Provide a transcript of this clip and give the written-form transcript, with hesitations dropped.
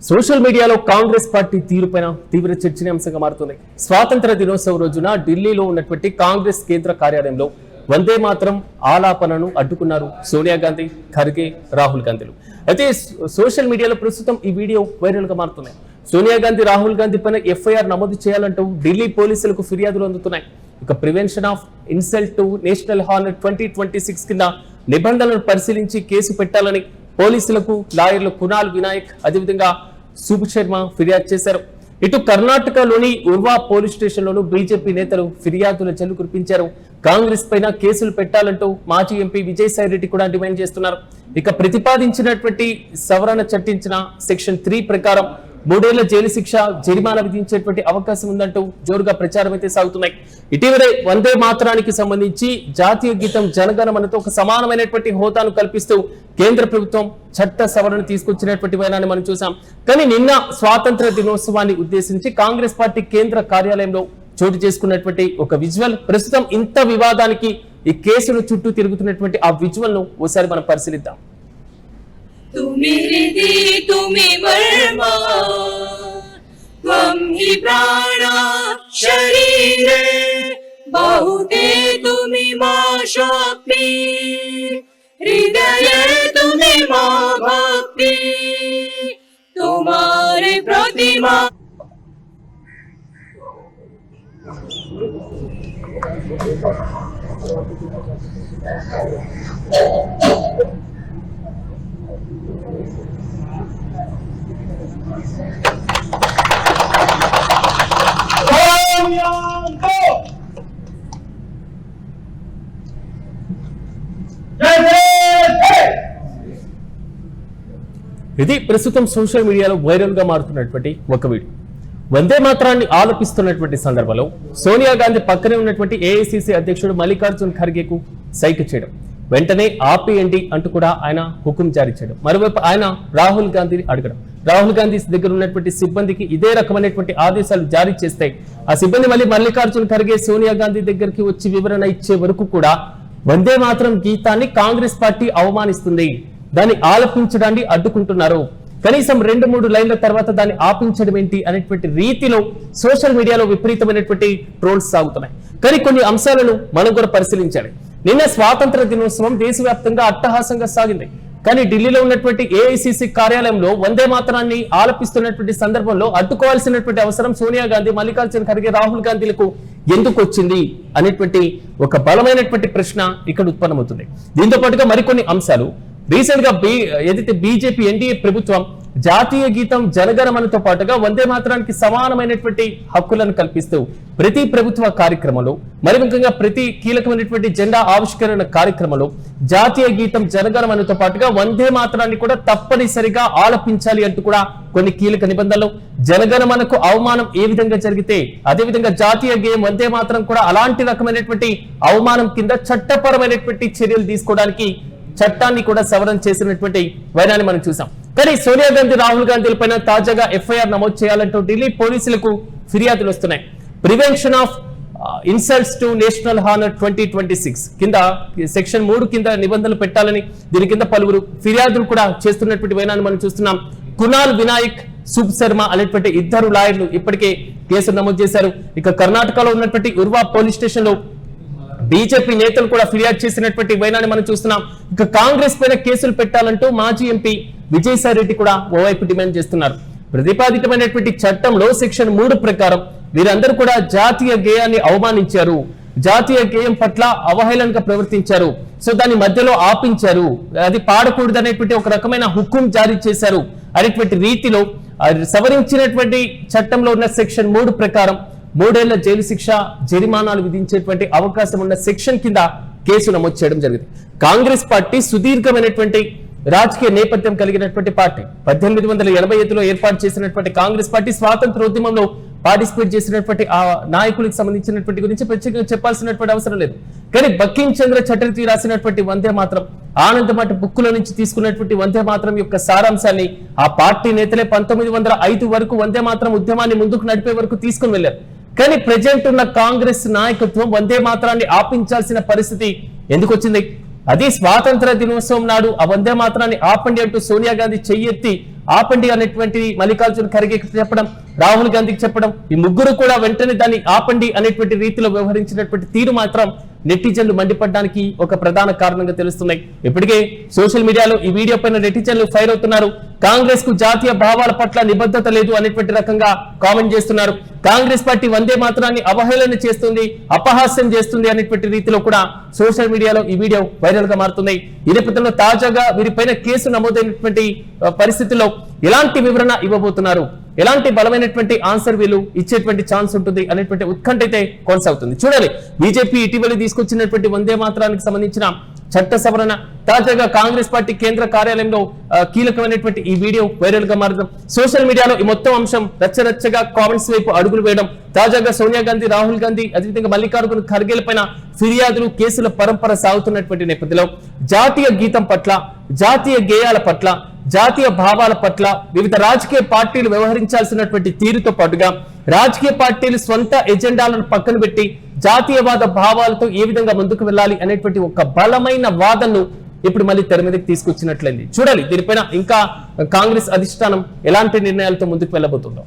Social మీడియాలో Congress party తీరుపైన తీవ్ర చర్చనీయాంశంగా మారుతుంది. స్వాతంత్ర దినోత్సవం రోజున ఢిల్లీలో ఉన్నటువంటి కాంగ్రెస్ కేంద్ర కార్యాలయంలో వందే మాత్రం ఆలాపనను అడ్డుకున్నారు సోనియా గాంధీ, ఖర్గే, రాహుల్ గాంధీలు. అయితే సోషల్ మీడియాలో ప్రస్తుతం ఈ వీడియో వైరల్ గా మారుతుంది. సోనియా గాంధీ, రాహుల్ గాంధీ పైన ఎఫ్ఐఆర్ నమోదు చేయాలంటూ ఢిల్లీ పోలీసులకు ఫిర్యాదులు అందుతున్నాయి. ఇక prevention of insult to national honour 2026 కింద నిబంధనలను పరిశీలించి కేసు పెట్టాలని పోలీసులకు లాయర్లు కునాల్ వినాయక్, అదేవిధంగా సుబ్ శర్మ ఫిర్యాదు చేశారు. ఇటు కర్ణాటకలోని ఉర్వా పోలీస్ స్టేషన్ లోను బీజేపీ నేతలు ఫిర్యాదుల జల్లు కురిపించారు. కాంగ్రెస్ పైన కేసులు పెట్టాలంటూ మాజీ ఎంపీ విజయసాయి రెడ్డి కూడా డిమాండ్ చేస్తున్నారు. ఇక ప్రతిపాదించినటువంటి సవరణ చట్టించిన సెక్షన్ 3 ప్రకారం 3 ఏళ్ల జైలు శిక్ష, జరిమానా విధించేటువంటి అవకాశం ఉందంటూ జోరుగా ప్రచారం అయితే సాగుతున్నాయి. ఇటీవలే వందే మాతరానికి సంబంధించి జాతీయ గీతం జనగణమనతో ఒక సమానమైనటువంటి హోదాను కల్పిస్తూ కేంద్ర ప్రభుత్వం చట్ట సవరణ తీసుకొచ్చినటువంటి వైనాన్ని మనం చూసాం. కానీ నిన్న స్వాతంత్ర దినోత్సవాన్ని ఉద్దేశించి కాంగ్రెస్ పార్టీ కేంద్ర కార్యాలయంలో చోటు చేసుకున్నటువంటి ఒక విజువల్ ప్రస్తుతం ఇంత వివాదానికి ఈ కేసును చుట్టూ తిరుగుతున్నటువంటి ఆ విజువల్ ను ఒకసారి మనం పరిశీలిద్దాం. तुम्ही हृदि तुम्ही वर्मा त्वं हि प्राणा शरीरे बहुते तुम्ही मा शक्ति हृदये तुम्ही मा भक्ति तुम्हारे प्रतिमा ఇది ప్రస్తుతం సోషల్ మీడియాలో వైరల్ గా మారుతున్నటువంటి ఒక వీడియో. వందే మాత్రాన్ని ఆలపిస్తున్నటువంటి సందర్భంలో సోనియా గాంధీ పక్కనే ఉన్నటువంటి ఏఐసిసి అధ్యక్షుడు మల్లికార్జున్ ఖర్గేకు సైక్ చేయడం, వెంటనే ఆపేయండి అంటూ కూడా ఆయన హుకుం జారీ చేయడం. మరోవైపు ఆయన రాహుల్ గాంధీని అడగడం, రాహుల్ గాంధీ దగ్గర ఉన్నటువంటి సిబ్బందికి ఇదే రకమైనటువంటి ఆదేశాలు జారీ చేస్తే ఆ సిబ్బంది మళ్ళీ మల్లికార్జున్ ఖర్గే సోనియా గాంధీ దగ్గరికి వచ్చి వివరణ ఇచ్చే వరకు కూడా వందే మాత్రం గీతాన్ని కాంగ్రెస్ పార్టీ అవమానిస్తుంది, దాన్ని ఆలపించడాన్ని అడ్డుకుంటున్నారు, కనీసం 2-3 లైన్ల తర్వాత దాన్ని ఆపించడం ఏంటి అనేటువంటి రీతిలో సోషల్ మీడియాలో విపరీతమైనటువంటి ట్రోల్స్ సాగుతున్నాయి. కానీ కొన్ని అంశాలను మనం కూడా పరిశీలించాలి. నిన్న స్వాతంత్ర దినోత్సవం దేశవ్యాప్తంగా అట్టహాసంగా సాగింది. కానీ ఢిల్లీలో ఉన్నటువంటి ఏఐసిసి కార్యాలయంలో వందే మాత్రాన్ని ఆలపిస్తున్నటువంటి సందర్భంలో అడ్డుకోవాల్సినటువంటి అవసరం సోనియా గాంధీ, మల్లికార్జున్ ఖర్గే, రాహుల్ గాంధీలకు ఎందుకు వచ్చింది అనేటువంటి ఒక బలమైనటువంటి ప్రశ్న ఇక్కడ ఉత్పన్నమవుతుంది. దీంతో పాటుగా మరికొన్ని అంశాలు, రీసెంట్ గా ఏదైతే బీజేపీ ఎన్డీఏ ప్రభుత్వం జాతీయ గీతం జనగణమనతో పాటుగా వందే మాత్రానికి సమానమైనటువంటి హక్కులను కల్పిస్తూ ప్రతి ప్రభుత్వ కార్యక్రమంలో, మరి ముఖ్యంగా ప్రతి కీలకమైనటువంటి జెండా ఆవిష్కరణ కార్యక్రమంలో జాతీయ గీతం జనగణమనతో పాటుగా వందే మాత్రాన్ని కూడా తప్పనిసరిగా ఆలపించాలి అంటూ కూడా కొన్ని కీలక నిబంధనలు, జనగణమనకు అవమానం ఏ విధంగా జరిగితే అదేవిధంగా జాతీయ గేయం వందే మాత్రం కూడా అలాంటి రకమైనటువంటి అవమానం కింద చట్టపరమైనటువంటి చర్యలు తీసుకోవడానికి చట్టాన్ని కూడా సవరణ చేసినటువంటి వైనాన్ని మనం చూసాం. కానీ సోనియా గాంధీ, రాహుల్ గాంధీల పైన తాజాగా ఎఫ్ఐఆర్ నమోదు చేయాలంటూ ఢిల్లీ పోలీసులకు ఫిర్యాదులు వస్తున్నాయి. Prevention of insults to national honour 2026 కింద సెక్షన్ 3 కింద నిబంధనలు పెట్టాలని దీని కింద పలువురు ఫిర్యాదులు కూడా చేస్తున్నటువంటి వైనాన్ని మనం చూస్తున్నాం. కునాల్ వినాయక్, సుబ్ శర్మ అనేటువంటి 2 లాయర్లు ఇప్పటికే కేసు నమోదు చేశారు. ఇక కర్ణాటకలో ఉన్నటువంటి ఉర్వా పోలీస్ స్టేషన్ లో బీజేపీ నేతలు కూడా ఫిర్యాదు చేసినటువంటి వైనాన్ని మనం చూస్తున్నాం. ఇక కాంగ్రెస్ పైన కేసులు పెట్టాలంటూ మాజీ ఎంపీ విజయసాయి రెడ్డి కూడా ఓవైపు డిమాండ్ చేస్తున్నారు. ప్రతిపాదితమైనటువంటి చట్టంలో సెక్షన్ 3 ప్రకారం వీరందరూ కూడా జాతీయ గేయాన్ని అవమానించారు, జాతీయ గేయం పట్ల అవహేళనగా ప్రవర్తించారు, సో దాన్ని మధ్యలో ఆపించారు, అది పాడకూడదు అనేటువంటి ఒక రకమైన హుకుం జారీ చేశారు అనేటువంటి రీతిలో సవరించినటువంటి చట్టంలో ఉన్న సెక్షన్ 3 ప్రకారం 3 ఏళ్ల జైలు శిక్ష, జరిమానాలు విధించేటువంటి అవకాశం ఉన్న సెక్షన్ కింద కేసు నమోదు చేయడం జరిగింది. కాంగ్రెస్ పార్టీ సుదీర్ఘమైనటువంటి రాజకీయ నేపథ్యం కలిగినటువంటి పార్టీ. 1885లో ఏర్పాటు చేసినటువంటి కాంగ్రెస్ పార్టీ స్వాతంత్రోద్యమంలో పార్టిసిపేట్ చేసినటువంటి ఆ నాయకులకు సంబంధించినటువంటి గురించి ప్రత్యేకంగా చెప్పాల్సినటువంటి అవసరం లేదు. కానీ బకిం చంద్ర చటర్జీ రాసినటువంటి వందే మాత్రం, ఆనందమాట బుక్కుల నుంచి తీసుకున్నటువంటి వందే మాత్రం యొక్క సారాంశాన్ని ఆ పార్టీ నేతలే 1905 వరకు వందే మాత్రం ఉద్యమాన్ని ముందుకు నడిపే వరకు తీసుకుని వెళ్లారు. కానీ ప్రెజెంట్ ఉన్న కాంగ్రెస్ నాయకత్వం వందే మాత్రాన్ని ఆపించాల్సిన పరిస్థితి ఎందుకు వచ్చింది? అది స్వాతంత్ర దినోత్సవం నాడు ఆ వందే మాత్రాన్ని ఆపండి అంటూ సోనియా గాంధీ చెయ్యెత్తి ఆపండి అనేటువంటి మల్లికార్జున్ ఖర్గే చెప్పడం, రాహుల్ గాంధీకి చెప్పడం, ఈ ముగ్గురు కూడా వెంటనే దాన్ని ఆపండి అనేటువంటి రీతిలో వ్యవహరించినటువంటి తీరు మాత్రం నెటిజన్లు మండిపడడానికి ఒక ప్రధాన కారణంగా తెలుస్తున్నాయి. ఇప్పటికే సోషల్ మీడియాలో ఈ వీడియో పైన నెటిజన్లు ఫైర్ అవుతున్నారు. కాంగ్రెస్ కు జాతీయ భావాల పట్ల నిబద్ధత లేదు అనేటువంటి రకంగా కామెంట్ చేస్తున్నారు. కాంగ్రెస్ పార్టీ వందే మాత్రాన్ని అవహేళన చేస్తుంది, అపహాస్యం చేస్తుంది అనేటువంటి రీతిలో కూడా సోషల్ మీడియాలో ఈ వీడియో వైరల్ గా మారుతున్నాయి. ఈ నేపథ్యంలో తాజాగా వీరిపైన కేసు నమోదైనటువంటి పరిస్థితుల్లో ఎలాంటి వివరణ ఇవ్వబోతున్నారు, ఎలాంటి బలమైనటువంటి ఆన్సర్ వీళ్ళు ఇచ్చేటువంటి ఛాన్స్ ఉంటుంది అనేటువంటి ఉత్కంఠ అయితే కొనసాగుతుంది. చూడాలి. బీజేపీ ఇటీవల తీసుకొచ్చినటువంటి వందే మాత్రానికి సంబంధించిన చట్ట సవరణ, తాజాగా కాంగ్రెస్ పార్టీ కేంద్ర కార్యాలయంలో కీలకమైనటువంటి ఈ వీడియో వైరల్ గా మారడం, సోషల్ మీడియాలో ఈ మొత్తం అంశం రచ్చరచ్చగా కామెంట్స్ వైపు అడుగులు వేయడం, తాజాగా సోనియా గాంధీ, రాహుల్ గాంధీ, అదేవిధంగా మల్లికార్జున్ ఖర్గేల పైన ఫిర్యాదులు, కేసుల పరంపర సాగుతున్నటువంటి నేపథ్యంలో జాతీయ గీతం పట్ల, జాతీయ గేయాల పట్ల, జాతీయ భావాల పట్ల వివిధ రాజకీయ పార్టీలు వ్యవహరించాల్సినటువంటి తీరుతో పాటుగా రాజకీయ పార్టీలు స్వంత ఎజెండాలను పక్కన పెట్టి జాతీయవాద భావాలతో ఏ విధంగా ముందుకు వెళ్ళాలి అనేటువంటి ఒక బలమైన వాదనను ఇప్పుడు మళ్ళీ తెర మీదకి తీసుకొచ్చినట్లయింది. చూడాలి దీనిపైన ఇంకా కాంగ్రెస్ అధిష్టానం ఎలాంటి నిర్ణయాలతో ముందుకు వెళ్ళబోతుందో.